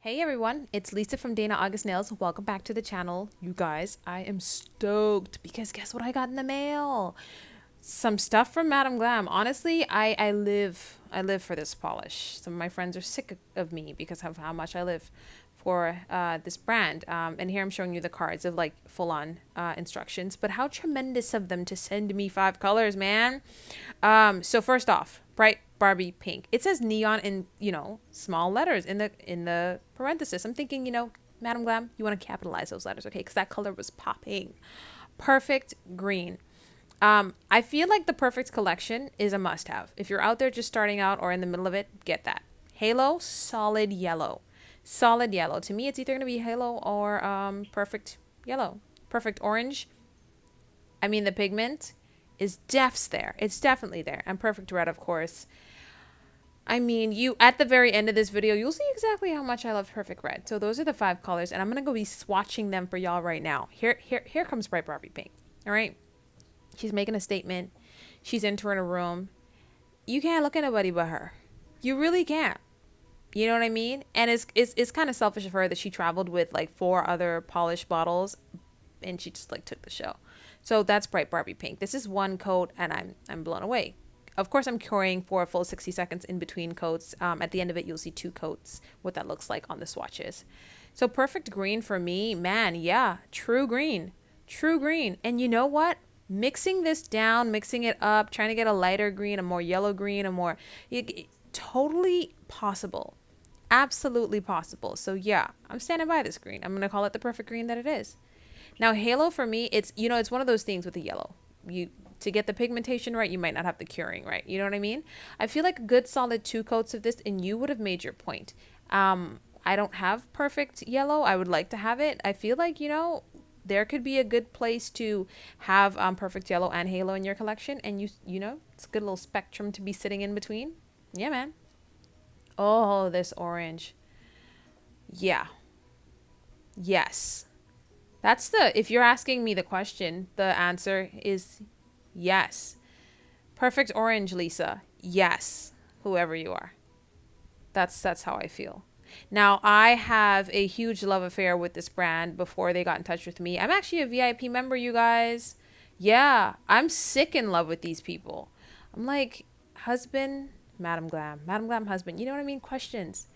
Hey everyone, it's Lisa from daynaaugustnails. Welcome back to the channel. You guys, I am stoked because guess what I got in the mail? Some stuff from Madam Glam. Honestly, I live for this polish. Some of my friends are sick of me because of how much I live for this brand. And here I'm showing you the cards of like full-on instructions. But how tremendous of them to send me 5 colors, man. So first off, bright Barbie pink. It says neon in, small letters in the parenthesis. I'm thinking, Madam Glam, you want to capitalize those letters, okay? Because that color was popping. Perfect green. I feel like the perfect collection is a must-have. If you're out there just starting out or in the middle of it, get that. Halo, solid yellow. Solid yellow. To me, it's either going to be halo or perfect yellow. Perfect orange. I mean, the pigment is def's there. It's definitely there. And perfect red, of course. I mean, you at the very end of this video, you'll see exactly how much I love perfect red. So those are the 5 colors, and I'm going to go be swatching them for y'all right now. Here comes bright Barbie pink. All right. She's making a statement. She's entering a room. You can't look at nobody but her. You really can't. You know what I mean? And it's kind of selfish of her that she traveled with like 4 other polished bottles and she just like took the show. So that's bright Barbie pink. This is one coat and I'm blown away. Of course, I'm curing for a full 60 seconds in between coats. At the end of it, you'll see 2 coats, what that looks like on the swatches. So perfect green for me, man. Yeah, true green. True green. And you know what? Mixing this down, mixing it up, trying to get a lighter green, a more yellow green, totally possible. Absolutely possible. So yeah, I'm standing by this green. I'm going to call it the perfect green that it is. Now, halo for me, it's one of those things with the yellow. To get the pigmentation right, you might not have the curing right. You know what I mean? I feel like a good solid 2 coats of this and you would have made your point. I don't have perfect yellow. I would like to have it. I feel like, there could be a good place to have perfect yellow and halo in your collection. And it's a good little spectrum to be sitting in between. Yeah, man. Oh, this orange. Yeah. Yes. If you're asking me the question, the answer is yes. Perfect orange, Lisa. Yes. Whoever you are. That's how I feel. Now, I have a huge love affair with this brand before they got in touch with me. I'm actually a VIP member, you guys. Yeah, I'm sick in love with these people. I'm like, husband, Madam Glam, husband. You know what I mean? Questions.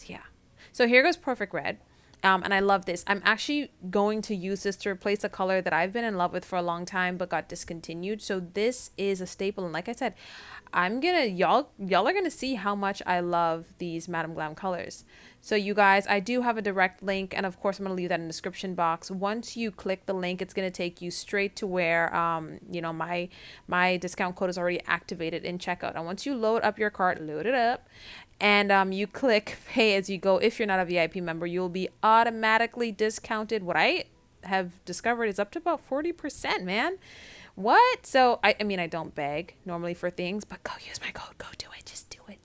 Yeah. So here goes perfect red. And I love this. I'm actually going to use this to replace a color that I've been in love with for a long time but got discontinued. So this is a staple. And like I said, y'all are gonna see how much I love these Madam Glam colors. So you guys, I do have a direct link, and of course I'm gonna leave that in the description box. Once you click the link, it's gonna take you straight to where my discount code is already activated in checkout. And once you load up your cart, load it up, and you click pay as you go. If you're not a VIP member, you'll be automatically discounted. What I have discovered is up to about 40%, man. What? So I mean, I don't beg normally for things, but go use my code. Go do it. Just do it.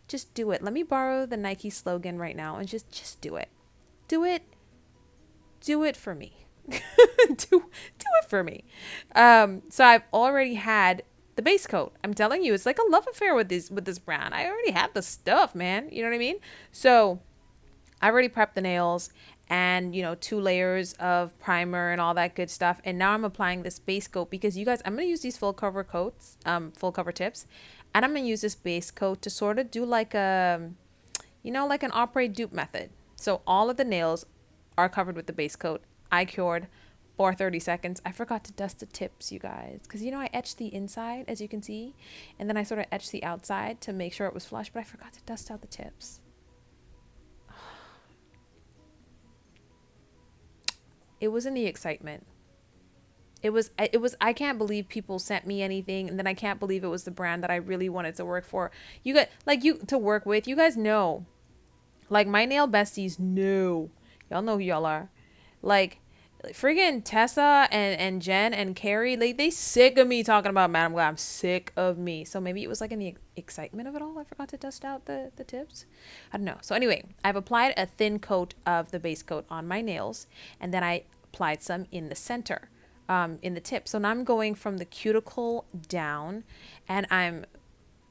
Just do it. Let me borrow the Nike slogan right now and just do it. Do it. Do it for me. do it for me. So I've already had the base coat. I'm telling you, it's like a love affair with this brand. I already have the stuff, man. You know what I mean? So I already prepped the nails and 2 layers of primer and all that good stuff. And now I'm applying this base coat because you guys, I'm going to use these full cover coats, full cover tips. And I'm going to use this base coat to sort of do like a, like an ombre dupe method. So all of the nails are covered with the base coat. I cured for 30 seconds. I forgot to dust the tips, you guys, because I etched the inside, as you can see, and then I sort of etched the outside to make sure it was flush, but I forgot to dust out the tips. It was in the excitement. It was I can't believe people sent me anything, and then I can't believe it was the brand that I really wanted to work for. You got to work with. You guys know, like my nail besties know. Y'all know who y'all are. Like friggin' Tessa and Jen and Carrie, they sick of me talking about Madam Glam. Sick of me. So maybe it was like in the excitement of it all, I forgot to dust out the tips. I don't know. So anyway, I've applied a thin coat of the base coat on my nails, and then I applied some in the center, in the tip. So now I'm going from the cuticle down, and I'm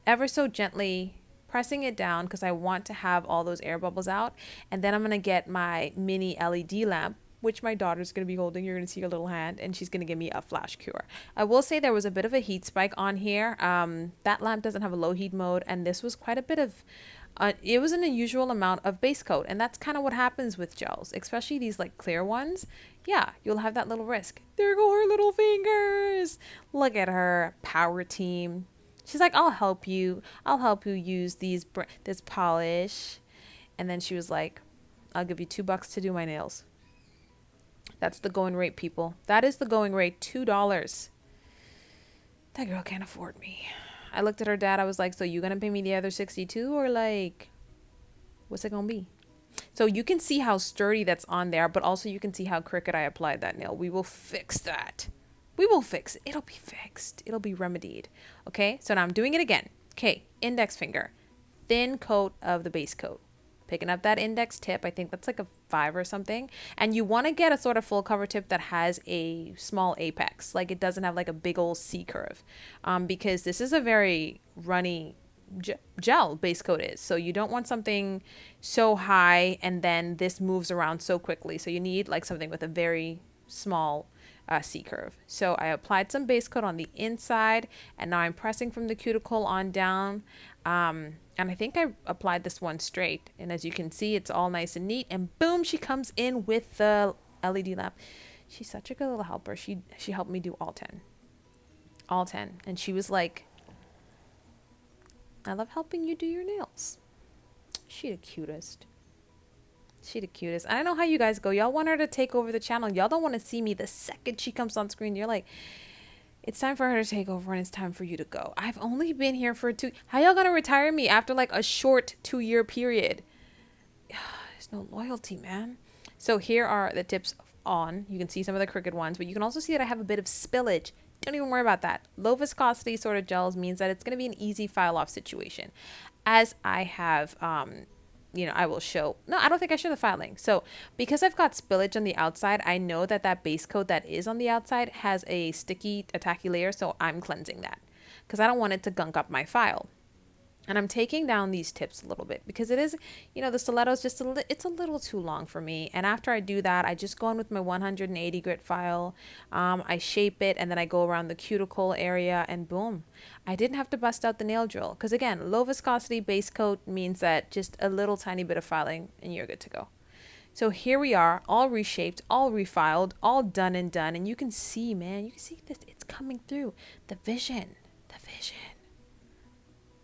ever so gently pressing it down because I want to have all those air bubbles out. And then I'm going to get my mini LED lamp, which my daughter's going to be holding. You're going to see her little hand, and she's going to give me a flash cure. I will say there was a bit of a heat spike on here. That lamp doesn't have a low heat mode, and this was quite a bit of, it was an unusual amount of base coat. And that's kind of what happens with gels, especially these like clear ones. Yeah, you'll have that little risk. There go her little fingers. Look at her, power team. She's like, I'll help you. I'll help you use this polish. And then she was like, I'll give you $2 to do my nails. That's the going rate, people. That is the going rate, $2. That girl can't afford me. I looked at her dad. I was like, so you gonna pay me the other 62, or like, what's it gonna be? So you can see how sturdy that's on there, but also you can see how crooked I applied that nail. We will fix that. We will fix it. It'll be fixed. It'll be remedied. Okay, so now I'm doing it again. Okay, index finger. Thin coat of the base coat. Picking up that index tip. I think that's like a 5 or something. And you want to get a sort of full cover tip that has a small apex. Like it doesn't have like a big old C curve. Because this is a very runny gel base coat is. So you don't want something so high and then this moves around so quickly. So you need like something with a very small C curve. So I applied some base coat on the inside, and now I'm pressing from the cuticle on down. And I think I applied this one straight, and as you can see, it's all nice and neat, and boom, she comes in with the LED lamp. She's such a good little helper. She helped me do all 10, and she was like, I love helping you do your nails. She the cutest. She the cutest. I don't know how you guys go. Y'all want her to take over the channel. Y'all don't want to see me the second she comes on screen. You're like, it's time for her to take over and it's time for you to go. I've only been here for 2. How y'all gonna retire me after like a short 2-year period? There's no loyalty, man. So here are the tips on. You can see some of the crooked ones, but you can also see that I have a bit of spillage. Don't even worry about that. Low viscosity sort of gels means that it's going to be an easy file off situation. As I have, I will show. No, I don't think I show the filing. So because I've got spillage on the outside, I know that that base coat that is on the outside has a sticky, tacky layer. So I'm cleansing that because I don't want it to gunk up my file. And I'm taking down these tips a little bit because it is, the stiletto is just it's a little too long for me. And after I do that, I just go in with my 180 grit file. I shape it and then I go around the cuticle area and boom. I didn't have to bust out the nail drill because again, low viscosity base coat means that just a little tiny bit of filing and you're good to go. So here we are, all reshaped, all refiled, all done. And you can see, man, you can see this, it's coming through. The vision.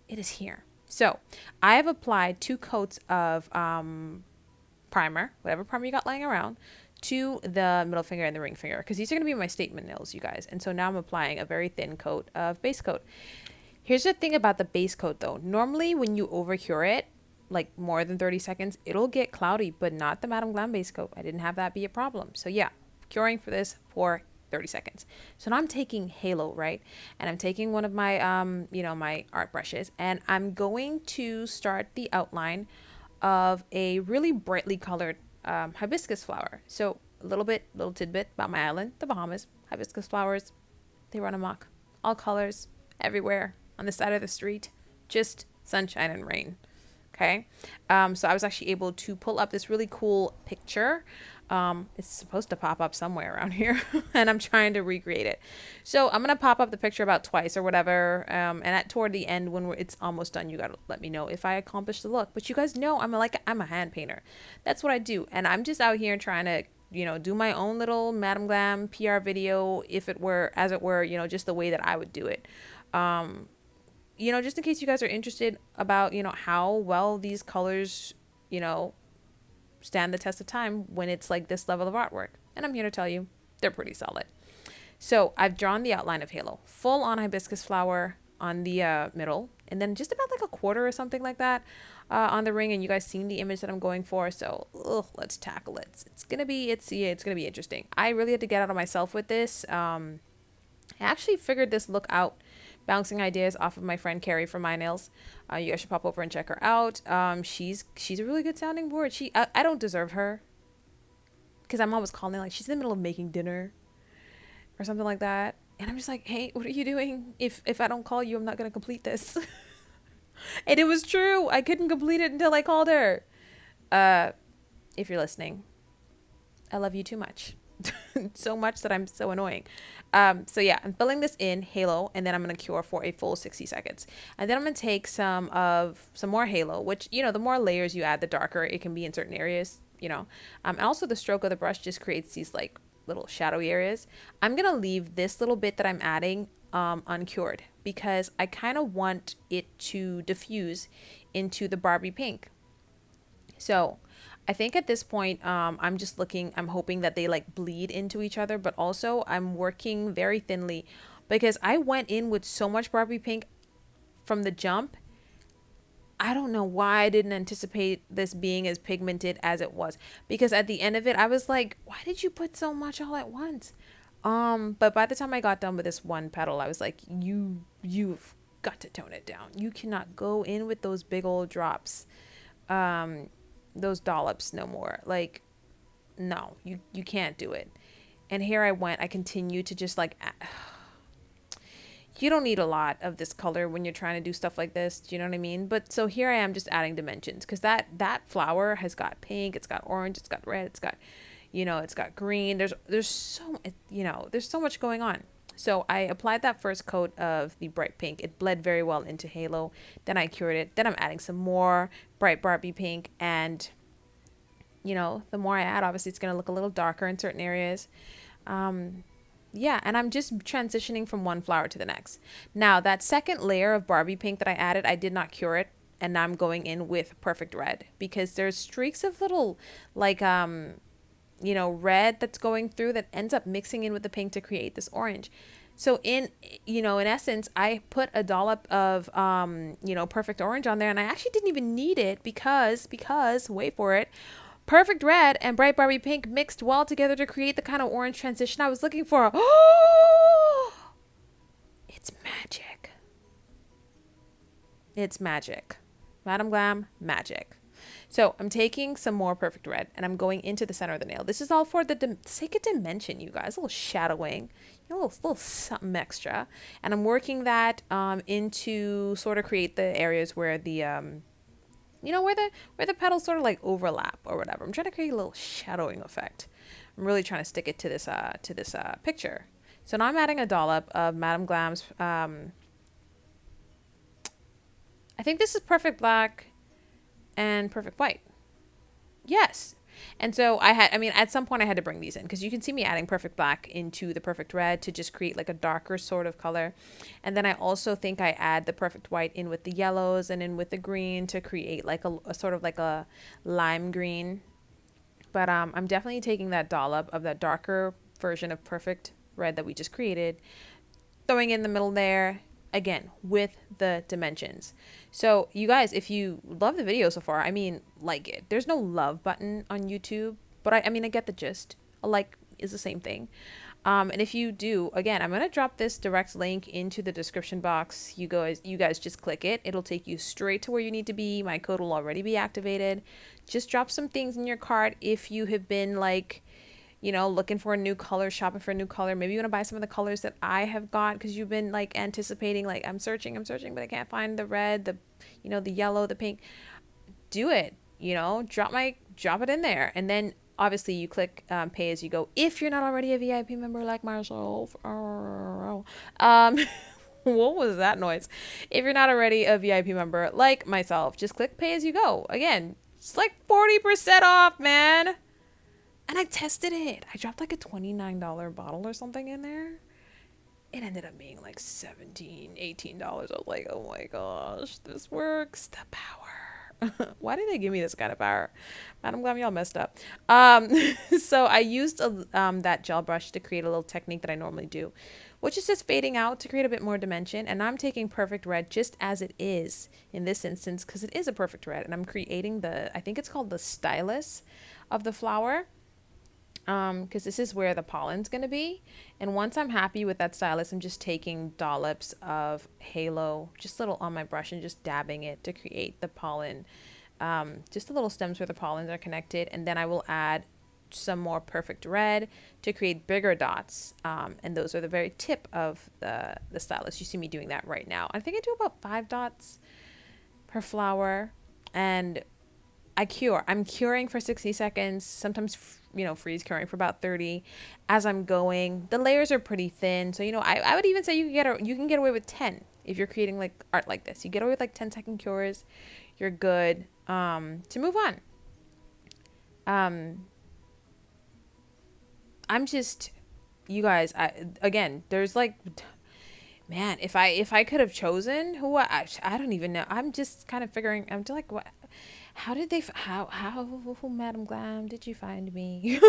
It is here. So I have applied 2 coats of primer, whatever primer you got lying around, to the middle finger and the ring finger because these are going to be my statement nails, you guys. And so now I'm applying a very thin coat of base coat. Here's the thing about the base coat though. Normally when you over cure it, like more than 30 seconds, it'll get cloudy, but not the Madam Glam base coat. I didn't have that be a problem. So yeah, curing for this for 30 seconds. So now I'm taking Halo, right? And I'm taking one of my, my art brushes, and I'm going to start the outline of a really brightly colored hibiscus flower. So a little tidbit about my island, the Bahamas. Hibiscus flowers, they run amok. All colors, everywhere, on the side of the street, just sunshine and rain. Okay. So I was actually able to pull up this really cool picture. It's supposed to pop up somewhere around here and I'm trying to recreate it. So I'm going to pop up the picture about twice or whatever. And toward the end, when it's almost done, you got to let me know if I accomplished the look, but you guys know, I'm a hand painter. That's what I do. And I'm just out here trying to, do my own little Madam Glam PR video, if it were, as it were, just the way that I would do it. Just in case you guys are interested about, how well these colors, stand the test of time when it's like this level of artwork. And I'm here to tell you, they're pretty solid. So I've drawn the outline of Halo, full on hibiscus flower on the middle, and then just about like a quarter or something like that on the ring. And you guys seen the image that I'm going for. So let's tackle it. It's gonna be interesting. I really had to get out of myself with this. I actually figured this look out, bouncing ideas off of my friend Carrie from My Nails. You guys should pop over and check her out. She's a really good sounding board. I don't deserve her because I'm always calling like she's in the middle of making dinner or something like that, and I'm just like, hey, what are you doing? If I don't call you, I'm not gonna complete this. And it was true. I couldn't complete it until I called her. If you're listening, I love you too much. So much that I'm so annoying. So yeah, I'm filling this in halo, and then I'm gonna cure for a full 60 seconds. And then I'm gonna take some more halo, which, you know, the more layers you add, the darker it can be in certain areas, you know. And also the stroke of the brush just creates these like little shadowy areas. I'm gonna leave this little bit that I'm adding uncured because I kind of want it to diffuse into the Barbie pink. So I think at this point, I'm hoping that they like bleed into each other, but also I'm working very thinly because I went in with so much Barbie pink from the jump. I don't know why I didn't anticipate this being as pigmented as it was, because at the end of it, I was like, why did you put so much all at once? But by the time I got done with this one petal, I was like, you've got to tone it down. You cannot go in with those big old drops. Those dollops no more. Like, no, you can't do it. And here I went. I continued to just like, you don't need a lot of this color when you're trying to do stuff like this. Do you know what I mean? But so here I am just adding dimensions, because that flower has got pink, it's got orange, it's got red, it's got, you know, it's got green. There's so, you know, there's so much going on. So I applied that first coat of the bright pink. It bled very well into halo. Then I cured it. Then I'm adding some more bright Barbie pink. And, you know, the more I add, obviously it's going to look a little darker in certain areas. Yeah, and I'm just transitioning from one flower to the next. Now, that second layer of Barbie pink that I added, I did not cure it. And now I'm going in with perfect red, because there's streaks of little, like, you know, red that's going through that ends up mixing in with the pink to create this orange. So in, you know, in essence, I put a dollop of, you know, perfect orange on there, and I actually didn't even need it because, wait for it, perfect red and bright Barbie pink mixed well together to create the kind of orange transition I was looking for. Oh, it's magic. It's magic. Madam Glam, magic. So I'm taking some more perfect red and I'm going into the center of the nail. This is all for the sake of dimension, you guys. A little shadowing, you know, a little something extra. And I'm working that into sort of create the areas where the, you know, where the petals sort of like overlap or whatever. I'm trying to create a little shadowing effect. I'm really trying to stick it to this picture. So now I'm adding a dollop of Madam Glam's, I think this is perfect black and perfect white. Yes. And so I mean, at some point I had to bring these in, because you can see me adding perfect black into the perfect red to just create like a darker sort of color. And then I also think I add the perfect white in with the yellows and in with the green to create like a sort of like a lime green. But I'm definitely taking that dollop of that darker version of perfect red that we just created, throwing in the middle there, again, with the dimensions. So you guys, if you love the video so far, I mean, like it. There's no love button on YouTube, but I mean, I get the gist. A like is the same thing. And if you do, again, I'm going to drop this direct link into the description box. You guys just click it. It'll take you straight to where you need to be. My code will already be activated. Just drop some things in your cart if you have been like, you know, looking for a new color, shopping for a new color. Maybe you want to buy some of the colors that I have got because you've been like anticipating, like I'm searching, but I can't find the red, the, you know, the yellow, the pink. Do it, you know, drop it in there. And then obviously you click pay as you go if you're not already a VIP member like myself. What was that noise? If you're not already a VIP member like myself, just click pay as you go. Again, it's like 40% off, man. And I tested it. I dropped like a $29 bottle or something in there. It ended up being like $17, $18. I was like, oh my gosh, this works. The power. Why did they give me this kind of power? Man, I'm glad y'all messed up. So I used that gel brush to create a little technique that I normally do, which is just fading out to create a bit more dimension. And I'm taking perfect red just as it is in this instance, because it is a perfect red. And I'm creating I think it's called the stylus of the flower. Because this is where the pollen's going to be. And once I'm happy with that stylus, I'm just taking dollops of halo, just little on my brush, and just dabbing it to create the pollen. Just the little stems where the pollens are connected. And then I will add some more perfect red to create bigger dots. And those are the very tip of the stylus. You see me doing that right now. I think I do about 5 dots. her flower, and I'm curing for 60 seconds, sometimes, freeze curing for about 30 as I'm going. The layers are pretty thin. So, I would even say you can get away with 10 if you're creating like art like this. You get away with like 10-second cures. You're good to move on. I'm just, you guys, there's like, man, if I could have chosen I don't even know. I'm just kind of figuring, I'm just like, what, how did they, how, Madam Glam, did you find me?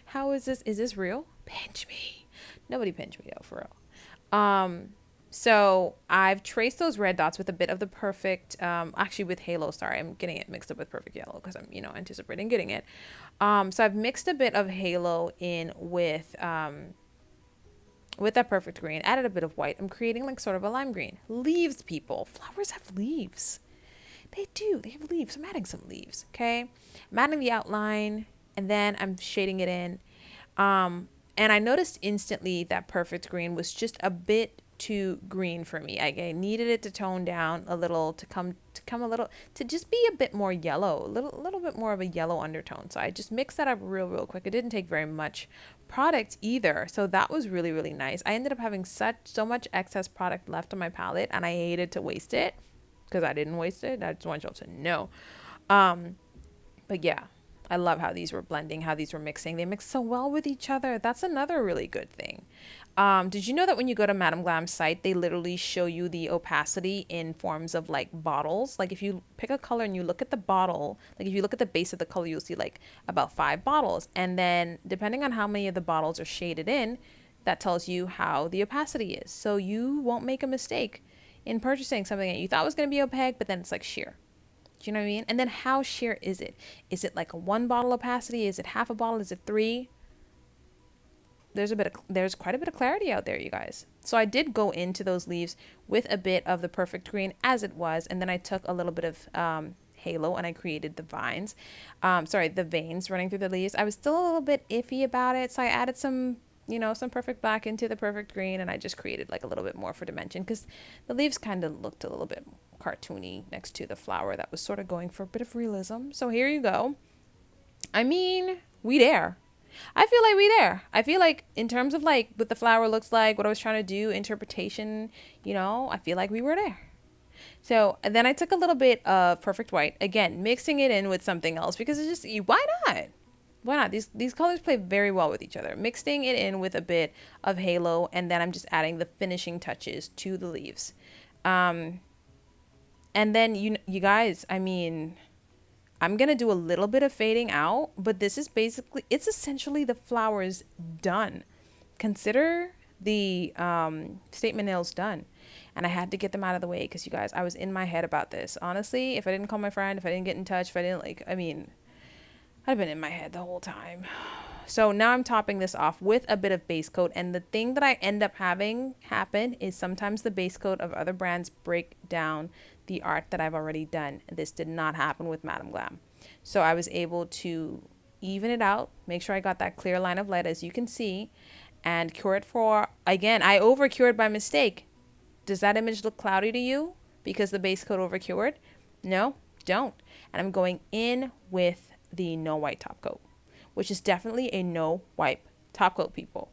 How is this real? Pinch me. Nobody pinch me though, for real. So I've traced those red dots with a bit of the perfect, actually with Halo, sorry, I'm getting it mixed up with Perfect Yellow because I'm, anticipating getting it. So I've mixed a bit of Halo in with that perfect green, added a bit of white. I'm creating like sort of a lime green. Leaves, people. Flowers have leaves. They do. They have leaves. I'm adding some leaves, okay? I'm adding the outline, and then I'm shading it in. And I noticed instantly that perfect green was just a bit too green for me. I needed it to tone down a little, to come a little, to just be a bit more yellow, a little bit more of a yellow undertone. So I just mixed that up real quick. It didn't take very much product either, so that was really nice. I ended up having so much excess product left on my palette, and I hated to waste it because I didn't waste it. I just want y'all to know. But yeah, I love how these were blending, how these were mixing. They mix so well with each other. That's another really good thing. Did you know that when you go to Madam Glam's site, they literally show you the opacity in forms of like bottles? Like if you pick a color and you look at the bottle, like if you look at the base of the color, you'll see like about 5 bottles. And then depending on how many of the bottles are shaded in, that tells you how the opacity is. So you won't make a mistake in purchasing something that you thought was going to be opaque, but then it's like sheer. Do you know what I mean? And then how sheer is it? Is it like a 1 bottle opacity? Is it half a bottle? Is it 3? There's quite a bit of clarity out there, you guys. So I did go into those leaves with a bit of the perfect green as it was, and then I took a little bit of halo and I created the vines. The veins running through the leaves. I was still a little bit iffy about it, so I added some perfect black into the perfect green, and I just created like a little bit more for dimension because the leaves kind of looked a little bit cartoony next to the flower that was sort of going for a bit of realism. So here you go. I mean, we there. I feel like we there. I feel like in terms of like what the flower looks like, what I was trying to do, interpretation, I feel like we were there. So and then I took a little bit of perfect white, again, mixing it in with something else because it's just, why not? Why not? These colors play very well with each other. Mixing it in with a bit of halo, and then I'm just adding the finishing touches to the leaves. And then you guys, I mean, I'm going to do a little bit of fading out, but this is it's essentially the flowers done. Consider the statement nails done. And I had to get them out of the way because, you guys, I was in my head about this. Honestly, if I didn't call my friend, if I didn't get in touch, if I didn't I've been in my head the whole time. So now I'm topping this off with a bit of base coat. And the thing that I end up having happen is sometimes the base coat of other brands break down the art that I've already done. This did not happen with Madam Glam. So I was able to even it out, make sure I got that clear line of light as you can see, and cure it for, again, I over cured by mistake. Does that image look cloudy to you because the base coat over cured? No, don't. And I'm going in with the no white top coat, which is definitely a no wipe top coat, people.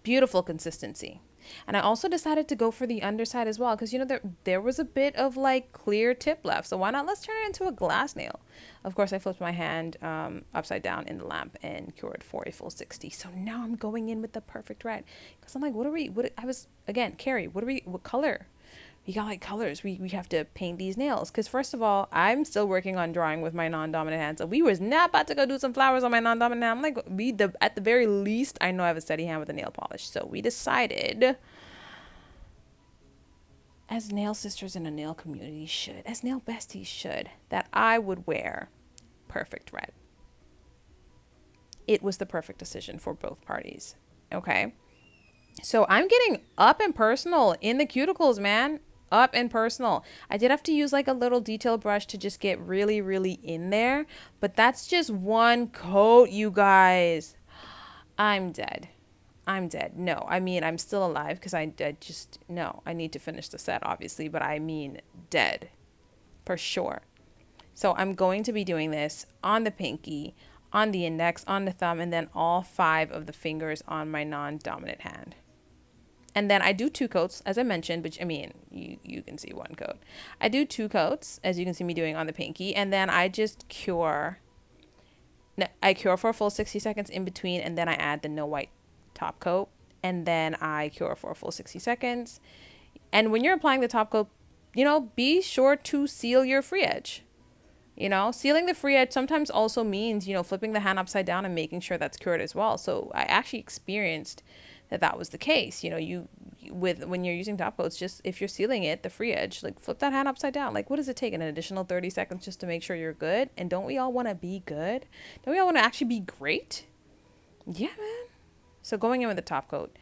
Beautiful consistency. And I also decided to go for the underside as well because, there was a bit of like clear tip left. So why not? Let's turn it into a glass nail. Of course, I flipped my hand upside down in the lamp and cured for a full 60. So now I'm going in with the perfect red because I'm like, Carrie, what color? We got like colors. We have to paint these nails because first of all, I'm still working on drawing with my non-dominant hand. So we was not about to go do some flowers on my non-dominant hand. I'm like, at the very least, I know I have a steady hand with a nail polish. So we decided, as nail sisters in a nail community should, as nail besties should, that I would wear perfect red. It was the perfect decision for both parties. Okay. So I'm getting up and personal in the cuticles, man. Up and personal. I did have to use like a little detail brush to just get really in there, but that's just one coat, you guys. I'm dead. No, I mean, I'm still alive because I need to finish the set, obviously, but I mean dead. for sure. So I'm going to be doing this on the pinky, on the index, on the thumb, and then all 5 of the fingers on my non-dominant hand. And then I do 2 coats, as I mentioned, but I mean, you can see 1 coat. I do 2 coats, as you can see me doing on the pinky, and then I just cure. I cure for a full 60 seconds in between, and then I add the no white top coat, and then I cure for a full 60 seconds. And when you're applying the top coat, be sure to seal your free edge. Sealing the free edge sometimes also means, flipping the hand upside down and making sure that's cured as well. So I actually experienced that was the case. When you're using top coats, just if you're sealing it, the free edge, like flip that hand upside down. Like, what does it take? An additional 30 seconds just to make sure you're good? And don't we all want to be good? Don't we all want to actually be great? Yeah, man. So going in with the top coat.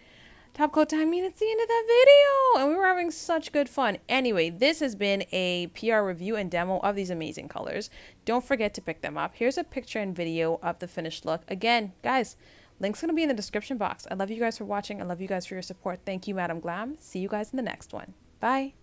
Top coat time, it's the end of that video, and we were having such good fun. Anyway, this has been a PR review and demo of these amazing colors. Don't forget to pick them up. Here's a picture and video of the finished look. Again, guys, link's going to be in the description box. I love you guys for watching. I love you guys for your support. Thank you, Madam Glam. See you guys in the next one. Bye.